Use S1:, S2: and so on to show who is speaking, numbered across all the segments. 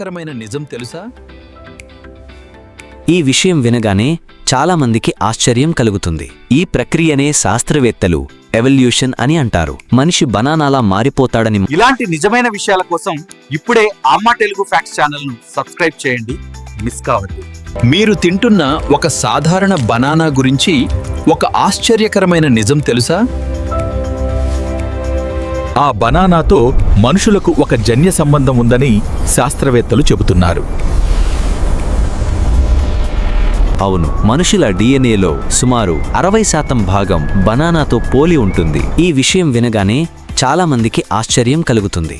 S1: ఆశ్చర్యకరమైన నిజం తెలుసా?
S2: ఈ విషయం వినగానే చాలామందికి ఆశ్చర్యం కలుగుతుంది. ఈ ప్రక్రియనే శాస్త్రవేత్తలు ఎవల్యూషన్ అని అంటారు. మనిషి బనానాలా మారిపోతాడని.
S1: ఇలాంటి నిజమైన విషయాల కోసం ఇప్పుడే అమ్మా తెలుగు ఫ్యాక్ట్స్ ఛానల్ను సబ్స్క్రైబ్ చేయండి, మిస్ కావద్దు. మీరు తింటున్న ఒక సాధారణ బనానా గురించి ఒక ఆశ్చర్యకరమైన నిజం తెలుసా? ఆ బనానాతో మనుషులకు ఒక జన్య సంబంధం ఉందని శాస్త్రవేత్తలు చెబుతున్నారు.
S2: అవును, మనుషుల డిఎన్ఏలో సుమారు 60% భాగం బనానాతో పోలి ఉంటుంది. ఈ విషయం వినగానే చాలామందికి ఆశ్చర్యం కలుగుతుంది.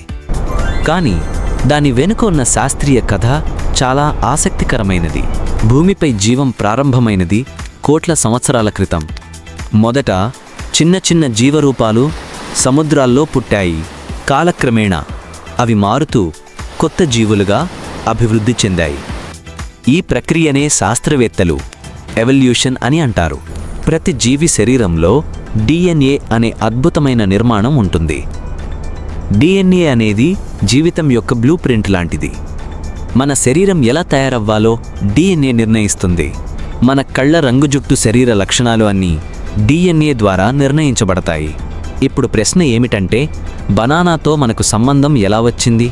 S2: కానీ దాని వెనుక ఉన్న శాస్త్రీయ కథ చాలా ఆసక్తికరమైనది. భూమిపై జీవం ప్రారంభమైనది కోట్ల సంవత్సరాల క్రితం. మొదట చిన్న చిన్న జీవరూపాలు సముద్రాల్లో పుట్టాయి. కాలక్రమేణా అవి మారుతూ కొత్త జీవులుగా అభివృద్ధి చెందాయి. ఈ ప్రక్రియనే శాస్త్రవేత్తలు ఎవల్యూషన్ అని అంటారు. ప్రతి జీవి శరీరంలో డిఎన్ఏ అనే అద్భుతమైన నిర్మాణం ఉంటుంది. డిఎన్ఏ అనేది జీవితం యొక్క బ్లూ ప్రింట్ లాంటిది. మన శరీరం ఎలా తయారవ్వాలో డిఎన్ఏ నిర్ణయిస్తుంది. మన కళ్ళ రంగు, జుట్టు, శరీర లక్షణాలు అన్నీ డిఎన్ఏ ద్వారా నిర్ణయించబడతాయి. ఇప్పుడు ప్రశ్న ఏమిటంటే, బనానాతో మనకు సంబంధం ఎలా వచ్చింది?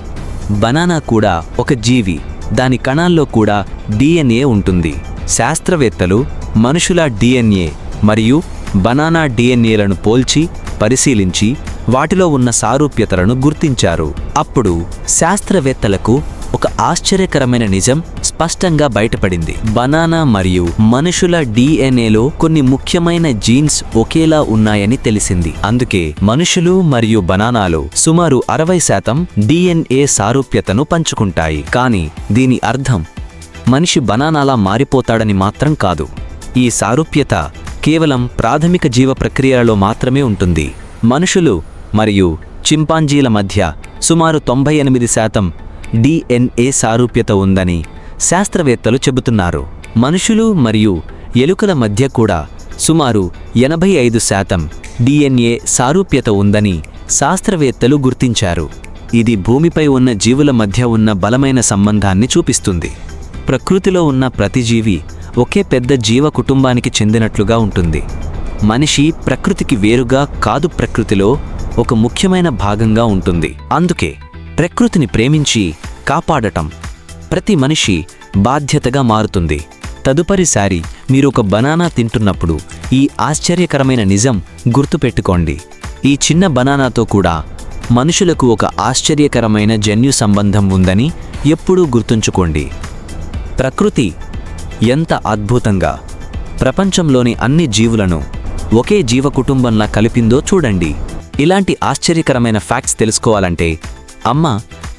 S2: బనానా కూడా ఒక జీవి, దాని కణాల్లో కూడా డిఎన్ఏ ఉంటుంది. శాస్త్రవేత్తలు మనుషుల డిఎన్ఏ మరియు బనానా డిఎన్ఏలను పోల్చి పరిశీలించి వాటిలో ఉన్న సారూప్యతలను గుర్తించారు. అప్పుడు శాస్త్రవేత్తలకు ఒక ఆశ్చర్యకరమైన నిజం స్పష్టంగా బయటపడింది. బనానా మరియు మనుషుల డిఎన్ఏలో కొన్ని ముఖ్యమైన జీన్స్ ఒకేలా ఉన్నాయని తెలిసింది. అందుకే మనుషులు మరియు బనానాలు సుమారు 60% డిఎన్ఏ సారూప్యతను పంచుకుంటాయి. కానీ దీని అర్థం మనిషి బనానాలా మారిపోతాడని మాత్రం కాదు. ఈ సారూప్యత కేవలం ప్రాథమిక జీవ ప్రక్రియలలో మాత్రమే ఉంటుంది. మనుషులు మరియు చింపాంజీల మధ్య సుమారు 98% డిఎన్ఏ సారూప్యత ఉందని శాస్త్రవేత్తలు చెబుతున్నారు. మనుషులు మరియు ఎలుకల మధ్య కూడా సుమారు 85% డిఎన్ఏ సారూప్యత ఉందని శాస్త్రవేత్తలు గుర్తించారు. ఇది భూమిపై ఉన్న జీవుల మధ్య ఉన్న బలమైన సంబంధాన్ని చూపిస్తుంది. ప్రకృతిలో ఉన్న ప్రతి జీవి ఒకే పెద్ద జీవ కుటుంబానికి చెందినట్లుగా ఉంటుంది. మనిషి ప్రకృతికి వేరుగా కాదు, ప్రకృతిలో ఒక ముఖ్యమైన భాగంగా ఉంటుంది. అందుకే ప్రకృతిని ప్రేమించి కాపాడటం ప్రతి మనిషి బాధ్యతగా మారుతుంది. తదుపరిసారి మీరు ఒక బనానా తింటున్నప్పుడు ఈ ఆశ్చర్యకరమైన నిజం గుర్తుపెట్టుకోండి. ఈ చిన్న బనానాతో కూడా మనుషులకు ఒక ఆశ్చర్యకరమైన జన్యు సంబంధం ఉందని ఎప్పుడూ గుర్తుంచుకోండి. ప్రకృతి ఎంత అద్భుతంగా ప్రపంచంలోని అన్ని జీవులను ఒకే జీవ కుటుంబంలా కలిపిందో చూడండి. ఇలాంటి ఆశ్చర్యకరమైన ఫ్యాక్ట్స్ తెలుసుకోవాలంటే అమ్మ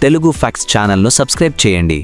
S2: తెలుగు ఫ్యాక్ట్స్ ఛానల్ను సబ్స్క్రైబ్ చేయండి.